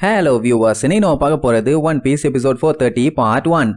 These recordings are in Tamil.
Hello viewers, இன்னைக்கு நம்ம பார்க்க போறது One Piece episode 430 part 1.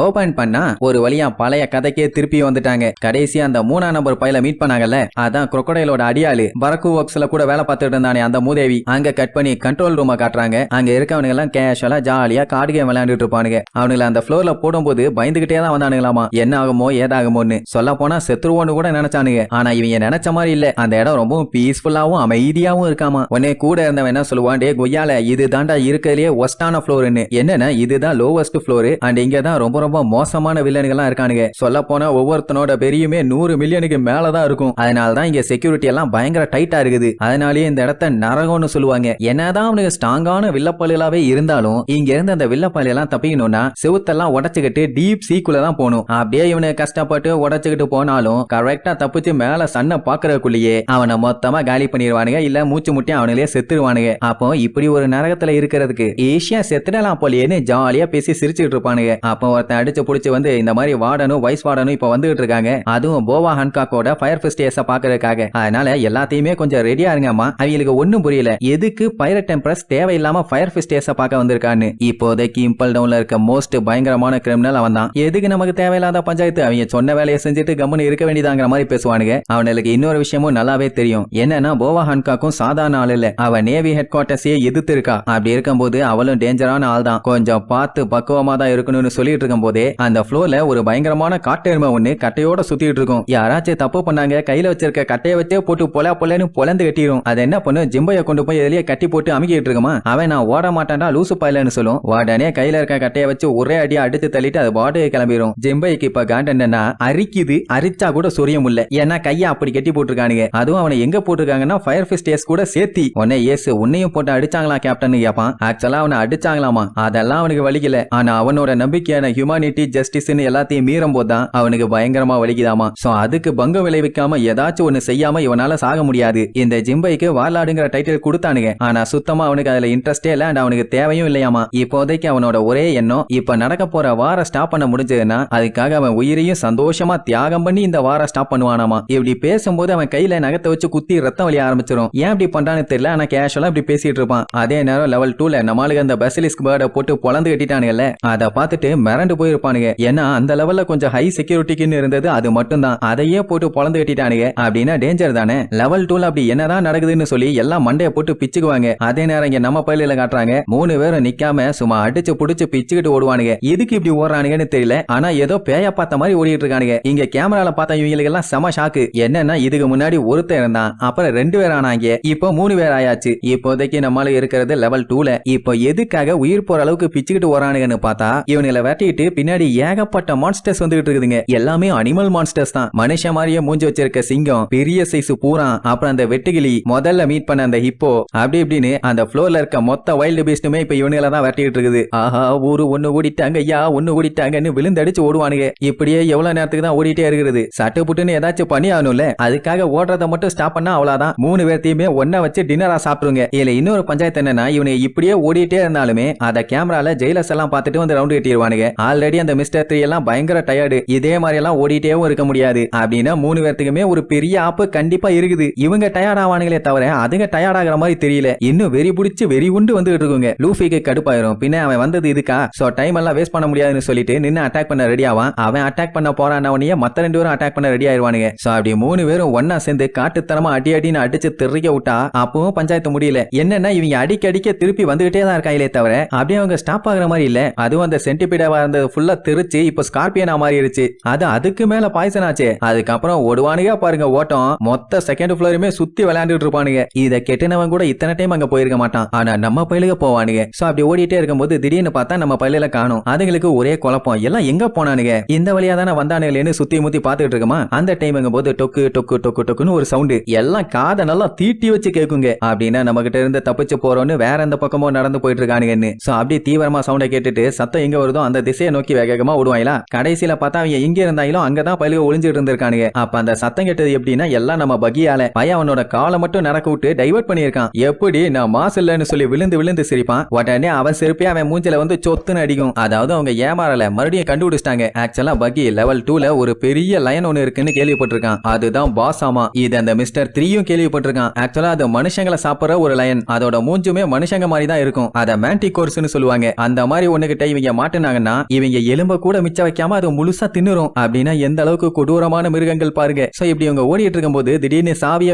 Open பண்ணா ஒரு வழியா பழைய கதைக்கே திருப்பி வந்துட்டாங்க. கடைசியா அந்த 3ஆம் நம்பர் பையில மீட் பண்ணாங்கல்ல, அதான் crocodileோட அடியாளு பரக்கு ஒர்க்ஸ்ல கூட வேலை பார்த்துட்டு இருந்தானே அந்த மூதேவி. அங்க கட் பண்ணி கண்ட்ரோல் ரூமை காட்டுறாங்க. அங்க இருக்கவனுங்க எல்லாம் கேஷுவலா ஜாலியா கார்டு கேம் விளையாண்டுட்டு இருப்பானுங்க. அவனுங்களை அந்த ஃப்ளோர்ல போடும்போது பயந்துகிட்டே தான் வந்தானுங்களாமா, என்ன ஆகுமோ ஏதாகுமோன்னு. சொல்ல போனா செத்துருவோன்னு கூட நினைச்சானுங்க. ஆனா இவங்க நினைச்ச மாதிரி இல்ல, அந்த இடம் ரொம்பவும் பீஸ்ஃபுல்லாவும் அமைதியாவும் இருக்காமா. உடனே கூட இருந்தவன் என்ன சொல்லுவான், டே கொய்யால இது தாண்டா இருக்கிறதுலயே ஒஸ்டான ஃப்ளோர்னு. என்னன்னா இதுதான் லோவஸ்ட் ஃப்ளோர் அண்ட் இங்கதான் ரொம்ப ரொம்ப மோசமான வில்லனுங்கெல்லாம் இருக்கானுங்க. சொல்ல போனா ஒவ்வொருத்தனோட பெரியுமே 100 மில்லியனுக்கு மேலதான் இருக்கும். அதனாலதான் இங்க செக்யூரிட்டி எல்லாம் பயங்கர டைட்டா இருக்குது. அதனாலேயே இந்த இடத்த நரகம்னு சொல்லுவாங்க. என்னதான் அவனுக்கு ஸ்ட்ராங்கான வில்லப்பள்ளியாவே இருந்தாலும் இங்க இருந்து அந்த வில்லப்பள்ளி எல்லாம் தப்பிக்கணும்னா செவுத்தெல்லாம் உடச்சுக்கிட்டு டீப் சீக்குள்ள தான் போகணும். அப்படியே இவனை கஷ்டப்பட்டு உடச்சுக்கிட்டு போனாலும் கரெக்டா தப்பிச்சு மேல சன்ன பாக்குறதுக்குள்ளேயே அவனை மொத்தமா காலி பண்ணிடுவானுங்க, இல்ல மூச்சு முட்டி அவனுங்களே செத்துருவானுங்க. அப்போ இப்படி ஒரு நரகத்துல இருக்கிறதுக்கு ஈஸியா செத்துடலாம் போலியேன்னு ஜாலியா பேசி சிரிச்சுட்டு இருப்பானுங்க. அப்போ ஒருத்தன் அடிச்சு புடிச்சு வந்து இந்த மாதிரி வார்டனும் வைஸ் வார்டனும் இப்ப வந்துகிட்டு இருக்காங்க. அதுவும் போவா ஹன்காக்கோட ஃபயர் ஃபெஸ்டிவல்ஸ பாக்குறதுக்காக. அதனால எல்லாத்தையுமே கொஞ்சம் ரெடியா இருங்கம்மா. அவங்களுக்கு ஒண்ணும் புரியல, எதுக்கு பைரட் டெம்பரஸ் தேவையில்லாம ஃபயர் ஃபெஸ்டிவல்ஸ பார்க்க வந்திருக்கான்னு. இப்போதைக்கு இம்பல் டவுன்ல இருக்க மோஸ்ட் பயங்கரமான கிரிமினல் அவன் தான். எதுக்கு நமக்கு தேவையில்லாத பஞ்சாயத்து, அவங்க சொன்ன வேலையை செஞ்சுட்டு கம்முன்னு இருக்க வேண்டியதாங்கிற மாதிரி பேசுவானுங்க. அவனுக்கு இன்னொரு விஷயமும் நல்லாவே தெரியும். என்னன்னா போவா ஹன்காக்கும் சாதாரண ஆள் இல்ல, அவ நேவி ஹெட் குவார்டர்ஸையே எதிர்த்து இருக்கா. அப்படி இருக்கும்போது அவளும் டேஞ்சரான ஆள் தான். கொஞ்சம் பார்த்து பக்குவமா தான் இருக்கணும்னு சொல்லிட்டு இருக்கும் போதே அந்த ஃப்ளோர்ல ஒரு பயங்கரமான காட்டெருமை ஒண்ணு கட்டையோட சுத்திட்டு இருக்கும். யாராச்சும் தப்பு பண்ணாங்க, கையில வச்சிருக்க கட்டையை வச்சே போட்டு பொலன்னு பொலந்து கட்டிடும். அது என்ன பண்ணு, ஜிம்பைய கொண்டு போய் எதிலேயே கட்டி போட்டு அமுக்கிட்டு இருக்குமா. அவன் நான் ஓட மாட்டான்டா லூசு பாயிலன்னு சொல்லும். உடனே கையில இருக்க கட்டையை வச்சு ஒரே அடியா அடிச்சு தள்ளிட்டு அது பாட்டுக்கு கிளம்பிடும். ஜிம்பைக்கு இப்ப காண்ட் என்னன்னா அரிக்குது, அரிச்சா கூட சொரியம் இல்ல. ஏன்னா கையா அப்படி கட்டி போட்டுருக்கானுங்க. அதுவும் அவனை எங்க போட்டுருக்காங்கன்னா ஃபயர் ஃபிஸ்ட் கூட சேர்த்தி. உன்னை ஏசு உன்னையும் போட்டு அடிச்சாங்களா கேப்டன் கேப்பான். ஆக்சுவலா அவனை அடிச்சாங்களாமா, அதெல்லாம் அவனுக்கு வலிக்கல. ஆனா அவனோட நம்பிக்கையான ஹியூமானிட்டி ஜஸ்டிஸ்னு எல்லாத்தையும் மீறும் போதுதான் அவனுக்கு பயங்கரமா வலிக்குதாமா. சோ அதுக்கு பங்கம் விளைவிக்காம ஏதாச்சும் ஒண்ணு செய்யாம இவனால சாக முடியாது. இந்த ஜிம்பைக்கு வார்லாடுங்கிற டைட்டில் கொடுத்தானுங்க, ஆனா சுத்தமா அவனுக்கு அதுல இன்ட்ரெஸ்டே இல்ல அண்ட் அவனுக்கு தேவையும் இல்லையாமா. இப்போதைக்கு அவனோட ஒரே எண்ணம், இப்ப நடக்க போற வார ஸ்டாப் பண்ண முடிஞ்சதுன்னா அதுக்காக அவன் உயிரையும் சந்தோஷமா தியாகம் பண்ணி இந்த வார ஸ்டாப் பண்ணுவானாமா. இப்படி பேசும்போது அவன் கையில நகத்தை வச்சு குத்தி ரத்தம் வலிய ஆரம்பிச்சிடும். ஏன் இப்படி பண்றான்னு தெரியல, ஆனா கேஷுவலா இப்படி பேசிட்டு இருப்பான். அதே நேரம் லெவல் 2ல நம்மளுக்கு அந்த பசிலிஸ்க் பேர்டை போட்டு பொளந்து கட்டிட்டானுங்கல்ல, அதை பார்த்துட்டு மிரண்டு போயிருப்பானுங்க. ஏன்னா அந்த லெவல்ல கொஞ்சம் ஹை செக்யூரிட்டிக்குன்னு இருந்தது அது மட்டும் தான். அதையே போட்டு பொளந்து கட்டிட்டானுங்க. அப்படின்னா டேஞ்சர் தானே. லெவல் 2ல அப்படி என்னதான் நடக்குதுன்னு சொல்லி எல்லாம் மண்டைய போட்டு பிச்சுக்குவாங்க. அதே நேரம் இங்க நம்ம பள்ளியில காட்டுறாங்க 3 பேரும் நிக்காம சும்மா அடிச்சு புடிச்சு பிச்சுக்கிட்டு ஓடுவானுங்க. எதுக்கு இப்படி ஓடுறானுங்கன்னு தெரியல, ஆனா ஏதோ பேய பார்த்த மாதிரி ஓடிட்டு இருக்கானுங்க. இங்க கேமரால பார்த்த இவங்களுக்கு எல்லாம் செம ஷாக்கு. என்னன்னா இதுக்கு முன்னாடி ஒருத்தர் இருந்தான், அப்புறம் 2 பேர் ஆனாங்க, இப்போ 3 பேர் ஆயாச்சு. இப்போதைக்கு நம்மள இருக்கிறது லெவல் 2ல. இப்போ எதுக்காக உயிர் போற அளவுக்கு பிச்சுக்கிட்டு ஓடுறானுங்கன்னு பார்த்தா இவங்களை வெட்டிட்டு பின்னாடி ஏகப்பட்ட மான்ஸ்டர்ஸ் வந்துகிட்டு இருக்குதுங்க. எல்லாமே அனிமல் மான்ஸ்டர்ஸ் தான். மனுஷ மாதிரியே மூஞ்சி வச்சிருக்க சிங்கம், பெரிய சைஸ் பூரா, அப்புறம் அந்த வெட்டுகிளி, முதல்ல மீட் பண்ண அந்த ஹிப்போ, அப்படி இப்படின்னு அந்த ஃப்ளோர்ல இருக்க மொத்த வைல்டு பீஸ்டுமே இப்ப இவனுங்கள தான் வெட்டிட்டு இருக்குது. ஆஹா ஊரு ஒண்ணு ஓடிட்டாங்க, ஐயா ஒண்ணு ஓடிட்டாங்கன்னு விழுந்தடிச்சு ஓடுவானுங்க. இப்படியே எவ்வளவு நேரத்துக்கு தான் ஓடிட்டே இருக்குது. சட்டு புட்டுன்னு ஏதாச்சும் பண்ணி ஆகணும்ல, அதுக்காக ஓடுறத மட்டும் ஸ்டாப் பண்ணா அவ்வளவுதான். 3 பேர்த்தையுமே ஒன்ன வச்சு டின்னரா சாப்பிடுங்க. இதுல இன்னொரு பஞ்சாயத்து என்னன்னா இவனுக்கு இப்படியே ஓடிட்டே இருந்தாலுமே அத கேமரால ஜெயிலர்ஸ் எல்லாம் பார்த்துட்டு வந்து ரவுண்ட் கட்டிடுவானுங்க. ஆல்ரெடி அந்த மிஸ்டர் 3 எல்லாம் பயங்கர டயர்டு, இதே மாதிரி எல்லாம் ஓடிட்டேவும் இருக்க முடியாது. அப்படின்னா 3 பேர்த்துக்குமே ஒரு பெரிய ஆப்பு கண்டிப்பா இருக்குது. இவங்க டயர்ட் ஆவானுங்களே தவிர அதுங்க டயர்ட் ஆகிற மாதிரி தெரியல. இன்னும் வெறி பிடிச்சு வெறி உண்டு வந்துட்டு இருக்குங்க. லூஃபிக்கு கடுப்பாயிரும், பின்ன அவன் வந்தது இதுக்கா, சோ டைம் எல்லாம் வேஸ்ட் பண்ண முடியாதுன்னு சொல்லிட்டு நின்னு அட்டாக் பண்ண ரெடி ஆவான். அவன் அட்டாக் பண்ண போறான், மத்த 2 பேரும் அட்டாக் பண்ண ரெடி ஆயிருவானுங்க. சோ அப்படி 3 பேரும் ஒன்னா சேர்ந்து காட்டுத்தனமா அடி அடின்னு அடிச்சு தெறிக்க விட்டா அப்பவும் பஞ்சாயத்து முடியல. என்னன்னா இவங்க அடிக்க திருப்பி வந்துகிட்டே தான் இருக்காங்களே தவிர அப்படியே அவங்க ஸ்டாப் ஆகுற மாதிரி இல்ல. அதுவும் அந்த சென்டிபீடாவா இருந்தது ஃபுல்லா தெரிச்சு இப்ப ஸ்கார்பியனா மாறிடுச்சு. அது அதுக்கு மேல பாய்சன் ஆச்சு. அதுக்கப்புறம் ஓடுவானுங்க பாருங்க ஓட்டம், மொத்த செகண்ட் ஃப்ளோருமே சுத்தி விளையாண்டுட்டு இருப்பானுங்க. இத கெட்டினவன் கூட இத்தனை டைம் அங்க போயிருக்க மாட்டான், ஆனா நம்ம பயிலுக்கு போவானுங்க. சோ அப்படி ஓடிட்டே இருக்கும்போது திடீர்னு பார்த்தா நம்ம பயில காணும். அதுங்களுக்கு ஒரே குழப்பம், எல்லாம் எங்க போனானுங்க, இந்த வழியா தானே வந்தானுங்களேன்னு சுத்தி முத்தி பாத்துட்டு இருக்குமா. அந்த டைம் போது டொக்கு டொக்கு டொக்கு டொக்குன்னு ஒரு சவுண்டு, எல்லாம் காதை நல்லா தீட்டி வச்சு கேக்குங்க. அப்படின்னா நம்ம கிட்ட இருந்து தப்பிச்சு போறோம்னு வேற எந்த பக்கமோ நடந்து போயிட்டு இருக்கானுங்கன்னு. சோ அப்படி தீவிரமா சவுண்டை கேட்டுட்டு சத்தம் எங்க வருதோ அந்த திசையை நோக்கி வேகமா ஓடுவாங்களா. கடைசியில பார்த்தா அவங்க எங்க இருந்தாலும் அங்கதான் பயிலுக ஒளிஞ்சிட்டு இருந்திருக்கானுங்க. அப்ப அந்த சத்தம் கேட்டது எப்படின்னா எல்லாம் நம்ம பகியால. பையன் அவனோட காலை மட்டும் நடக்க விட்டு டைவர்ட் பண்ணியிருக்கான். எப்படி நான் மாசு இல்லன்னு சொல்லி விழுந்து விழுந்து சிரிப்பான். உடனே அவன் சிரிப்பே அவன் மூஞ்சில வந்து சொத்துன்னு அடிக்கும். அதாவது அவங்க ஏமாறல, மறுபடியும் கண்டுபிடிச்சிட்டாங்க. ஆக்சுவலா பகி லெவல் 2ல ஒரு பெரிய லயன் ஒன்னு இருக்குன்னு கேள்விப்பட்டிருக்கான். அதுதான் பாஸ் ஆமா. இது அந்த மிஸ்டர் 3யும் கேள்விப்பட்டிருக்கான். ஆக்சுவலா அது மனுஷங்களை சாப்பிடுற ஒரு லயன். அதோட மூஞ்சுமே மனுஷங்க மாதிரி தான் இருக்கும். அத மேன்டிகோர்ஸ்னு சொல்லுவாங்க. அந்த மாதிரி ஒண்ணுகிட்ட இவங்க மாட்டினாங்கன்னா இவங்க எலும்ப கூட மிச்ச வைக்காம அது முழுசா தின்னுரும். அப்படின்னா எந்த அளவுக்கு கொடூரமான மிருகங்கள் பாருங்க. சோ இப்படி இவங்க ஓடிட்டு இருக்கும்போது திடீர்னு சாவிய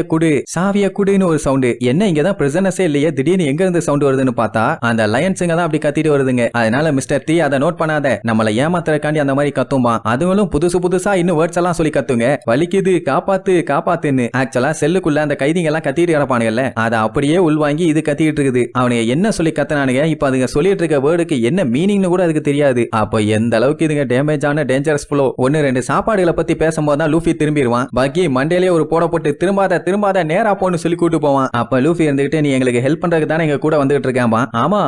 குடுன்னு ஒரு சவுண்ட். என்ன இங்கதான் பிரிசனஸே இல்லையே, திடீர்னு எங்க இருந்து சவுண்ட் வருதுன்னு பார்த்தா அந்த லயன்ஸுங்க தான் அப்படி கத்திட்டு வருதுங்க. அதனால மிஸ்டர் 3 அதை நோட் பண்ணாத, நம்மள ஏமாத்துறக்காண்டி அந்த மாதிரி கத்தும்பா. அதுவும் புதுசா இன்னும் வேர்ட்ஸ் எல்லாம் சொல்லி கத்துங்க. வலிக்குது, காப்பாத்து காப்பாத்துன்னு. ஆக்சுவலா செல்லுக்குள்ள அந்த கைதிங்க எல்லாம் கத்திட்டு கிடப்பானுங்கல்ல, அதை அப்படியே உள்வாங்கி இது கத்திட்டு இருக்குது. அவனுங்க என்ன சொல்லி கத்தனானுங்க, இப்ப அதுங்க சொல்லிட்டு இருக்க வேர்டுக்கு என்ன மீனிங்னு கூட அதுக்கு தெரியாது. அப்ப எந்த அளவுக்கு இதுங்க டேமேஜ் ஆன டேஞ்சரஸ் ஃப்ளோ. 1-2 சாப்பாடுகளை பத்தி பேசும்போது தான் லூஃபி திரும்பிடுவான். பக்கி மண்டையிலே ஒரு போட போட்டு திரும்பாத நேரா போன்னு சொல்லி கூட்டு போவான். அப்ப லூஃபி இருந்துகிட்டு நீ எங்களுக்கு ஹெல்ப் பண்றதுக்கு தானே எங்க கூட வந்துட்டு இருக்காம்பா. ஆமா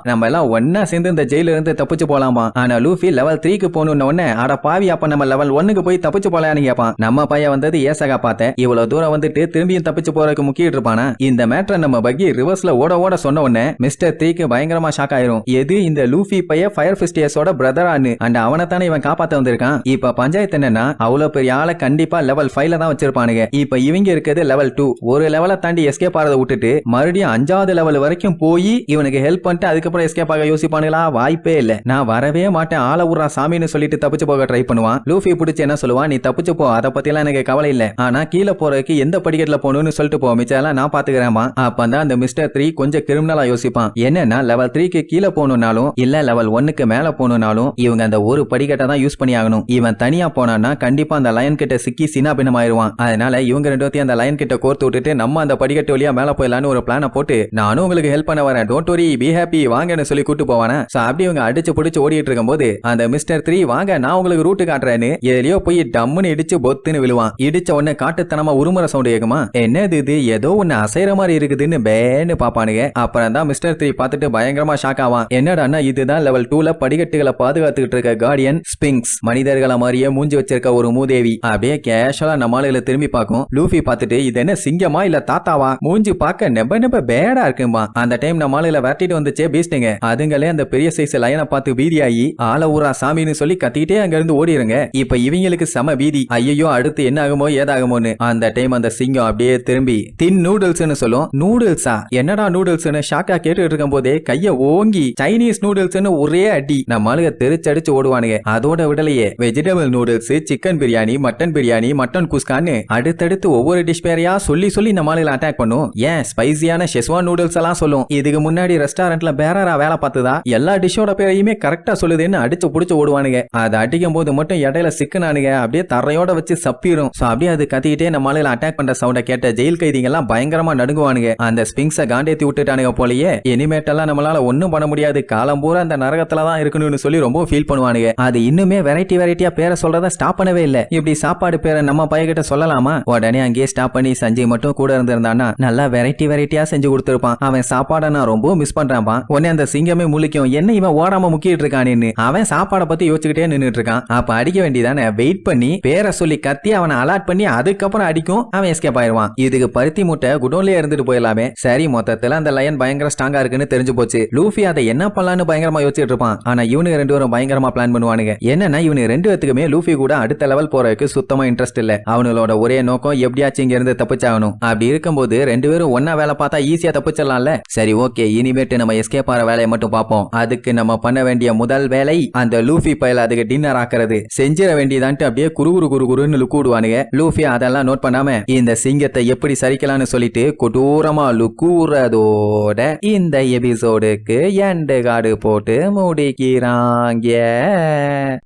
நம்ம எல்லாம் ஒன்னா சேர்ந்து இந்த ஜெயில இருந்து தப்பிச்சு போலாமா. ஆனா லூஃபி லெவல் 3க்கு போகணும்னு உடனே அட பாவி அப்ப நம்ம லெவல் 1க்கு போய் தப்பிச்சு போலான்னு கேட்பான். நம்ம பையன் வந்தது ஏசகா பார்த்த இவ்வளவு தூரம் வந்துட்டு திரும்பியும் தப்பிச்சு போறதுக்கு முக்கிட்டு இருப்பானா. இந்த மேட்டரை நம்ம பக்கி ரிவர்ஸ்ல ஓட சொன்ன உடனே மிஸ்டர் 3க்கு பயங்கரமா ஷாக் ஆயிரும். எது இந்த லூஃபி பைய ஃபயர் ஃபிஸ்டியஸோட பிரதரான்னு அண்ட் அவனை தானே இவன் காப்பாத்த வந்திருக்கான். இப்ப பஞ்சாயத்து என்னன்னா அவ்வளவு பெரிய ஆளை கண்டிப்பா லெவல் 5ல தான் வச்சிருப்பானுங்க. இப்ப இவங்க இருக்கிறது லெவல் 2. ஒரு லெவலை தாண்டி எஸ்கேப் ஆறத விட்டுட்டு மறுபடியும் 5வது லெவல் வரைக்கும் போய் இவனுக்கு ஹெல்ப் பண்ணிட்டு அதுக்கப்புறம் எஸ்கேப் ஆக யோசிப்பானுங்களா? வாய்ப்பே இல்ல. நான் வரவே மாட்டேன், ஆள ஊரா சாமின்னு சொல்லிட்டு தப்பிச்சு போக ட்ரை பண்ணுவான். லூஃபி பிடிச்சு என்ன சொல்லுவான், நீ தப்பிச்சு போ, அதை பத்தி எல்லாம் எனக்கு கவலை இல்ல. ஆனா கீழே போறதுக்கு எந்த படிக்கட்டுல போகணும்னு சொல்லிட்டு போ, மிச்சம் நான் பாத்துக்கிறேமா. அப்பதான் அந்த மிஸ்டர் 3 கொஞ்சம் கிரிமினலா யோசிப்பான். என்னன்னா லெவல் 3க்கு கீழே போகணும்னாலும் இல்ல லெவல் 1க்கு மேல போகணும்னாலும் இவங்க அந்த ஒரு படிக்கட்டை தான் யூஸ் பண்ணி ஆகணும். இவன் தனியா போனான்னா கண்டிப்பா அந்த லயன் கிட்ட சிக்கி சின்னாபின்னம் ஆயிருவான். அதனால இவங்க ரெண்டு பேத்தையும் அந்த லயன் கிட்ட கோர்த்து விட்டுட்டு நம்ம அந்த படிக்கட்டு வழியா மேல போயிடலான்னு ஒரு பிளான போட்டு நானும் உங்களுக்கு ஹெல்ப் பண்ண வரேன், டோன்ட் வரி பி ஹாப்பி வாங்கன்னு சொல்லி கூட்டு போவானா. சோ அப்படி இவங்க அடிச்சு பிடிச்சு ஓடிட்டு இருக்கும் போது அந்த மிஸ்டர் 3 வாங்க நான் உங்களுக்கு ரூட்டு காட்டுறேன்னு எதுலயோ போய் டம்முன்னு இடிச்சு பொத்துன்னு விழுவான். இடிச்ச உடனே காட்டுத்தனமா உருமுறை சவுண்ட் கேக்குமா. என்னது இது, ஏதோ ஒன்னு அசைற மாதிரி இருக்குதுன்னு பேன்னு பாப்பானுங்க. அப்புறம் தான் மிஸ்டர் 3 பார்த்துட்டு பயங்கரமா ஷாக் ஆவான். என்னடான்னா இதுதான் லெவல் 2ல படிக்கட்டுகளை பாதுகாத்துக்கிட்டு இருக்க கார்டியன் ஸ்பிங்க்ஸ். மனிதர்களை மாதிரியே மூஞ்சி வச்சிருக்க ஒரு மூதேவி. அப்படியே கேஷுவலா நம்ம ஆளுகளை திரும்பி பார்க்கும். லூஃபி பார்த்துட்டு இது என்ன சிங்கமா இல்ல தாத்தாவா, மூஞ்சி பார்க்க நெப பேடா இருக்குமா. அந்த டைம் நம்ம ஆளுகளை விரட்டிட்டு வந்துச்சே பீஸ்டுங்க. அதுங்களே அந்த பெரிய சைஸ் லயனை பார்த்து பீதியாகி ஆள ஊரா சாமின்னு சொல்லி கத்திட்டே அங்க இருந்து ஓடிடுங்க. இப்ப இவங்களுக்கு சம பீதி. ஐயோ அடுத்து என்ன ஆகுமோ ஏதாகுமோன்னு. அந்த டைம் அந்த சிங்கம் அப்படியே திரும்பி தின் நூடுல்ஸ்னு சொல்லும். நூடுல்ஸா, என்னடா நூடுல்ஸ்னு ஷாக்கா கேட்டுட்டு இருக்கும் போதே கைய ஓங்கி சைனீஸ் நூடுல்ஸ்னு ஒரே அடி. நம்ம ஆளுக தெரிச்சடிச்சு ஓடுவானுங்க. அதோட விடலையே vegetable noodles, chicken biryani, mutton biryani, mutton குஸ்கான்னு அடுத்தடுத்து ஒவ்வொரு டிஷ் பேரையா சொல்லி நம்ம ஆளுகளை அட்டாக் பண்ணும். ஏன் ஸ்பைசியான ஷெஸ்வான் நூடுல்ஸ் எல்லாம் சொல்லும். இதுக்கு முன்னாடி ரெஸ்டாரண்ட்ல பேரரா வேலை பார்த்ததா எல்லா டிஷ்ஷோட பேரையுமே கரெக்டா சொல்லுதுன்னு அடிச்சு புடிச்சு ஓடுவானுங்க. அதை அடிக்கும் போது மட்டும் இடையில சிக்கனானுங்க அப்படியே தரையோட வச்சு சப்பிரும். சோ அப்படியே அது கத்திக்கிட்டே நம்ம ஆளுகளை அட்டாக் பண்ற சவுண்ட கேட்ட ஜெயில் கைதிங்க எல்லாம் பயங்கரமா நடுங்குவானுங்க. அந்த ஸ்பிங்ஸ காண்டேத்தி விட்டுட்டானுங்க போலயே. இனிமேட்டெல்லாம் நம்மளால ஒண்ணும் பண்ண முடியாது, காலம் பூரா அந்த நரகத்துல தான் இருக்கணும்னு சொல்லி ரொம்ப ஃபீல் பண்ணுவானுங்க. அது இன்னுமே வெரைட்டியா பேரை சொல்றத ஸ்டாப் பண்ணவே இல்ல. இப்படி சாப்பாடு பேரை நம்ம பையகிட்ட சொல்லலாமா? உடனே அங்கேயே ஸ்டாப் பண்ணி சஞ்சய் மட்டும் கூட இருந்திருந்தானா நல்லா வெரைட்டியா செஞ்சு கொடுத்திருப்பான். அவன் சாப்பாட நான் ரொம்ப மிஸ் பண்றான்பா. உடனே அந்த சிங்கமே முழிக்கும், என்ன இவன் ஓடாம முக்கிட்டு இருக்கானு. அவன் சாப்பாட பத்தி யோசிச்சுக்கிட்டே நின்னுட்டு இருக்கான். அப்ப அடிக்க வேண்டியதானே, வெயிட் பண்ணி பேரை சொல்லி கத்தி அவனை அலாட் பண்ணி அதுக்கப்புறம் அடிக்கும். அவன் எஸ்கேப் ஆயிருவான். இதுக்கு பருத்தி மூட்டை குடோன்லயே இருந்துட்டு போயிடலாமே. சரி மொத்தத்துல அந்த லயன் பயங்கர ஸ்ட்ராங்கா இருக்குன்னு தெரிஞ்சு போச்சு. லூஃபி அதை என்ன பண்ணலான்னு பயங்கரமா யோசிச்சுட்டு இருப்பான். ஆனா இவனுக்கு ரெண்டு பேரும் பயங்கரமா பிளான் பண்ணுவானுங்க. என்னன்னா இவனுக்கு ரெண்டு பேத்துக்குமே லூஃபி கூட அடுத்த லெவல் போறதுக்கு சுத்தமா இன்ட்ரெஸ்ட் இல்ல. அவங்களோட ஒரே நோக்கம் எப்படியாச்சும் இங்க இருந்து தப்பிச்சாகணும். அப்படி இருக்கும்போது ரெண்டு பேரும் ஒன்னா வேலை பார்த்தா ஈஸியா தப்பிச்சிடலாம்ல. சரி ஓகே, இனிமேட்டு நம்ம எஸ்கேப் ஆற வேலையை மட்டும் பார்ப்போம். அதுக்கு நம்ம பண்ண வேண்டிய முதல் வேலை அந்த லூஃபி பயல அதுக்கு டின்னர் ஆக்குறது. செஞ்சிட வேண்டியதான்ட்டு அப்படியே குறுகுறுன்னு லுக்கூடுவானுங்க. லூஃபி அதெல்லாம் நோட் பண்ணாம இந்த சிங்கத்தை எப்படி சரிக்கலாம்னு சொல்லிட்டு கொடூரமா லுக்கூறதோட இந்த எபிசோடுக்கு எண்டு கார்டு போட்டு முடிக்கிறாங்க.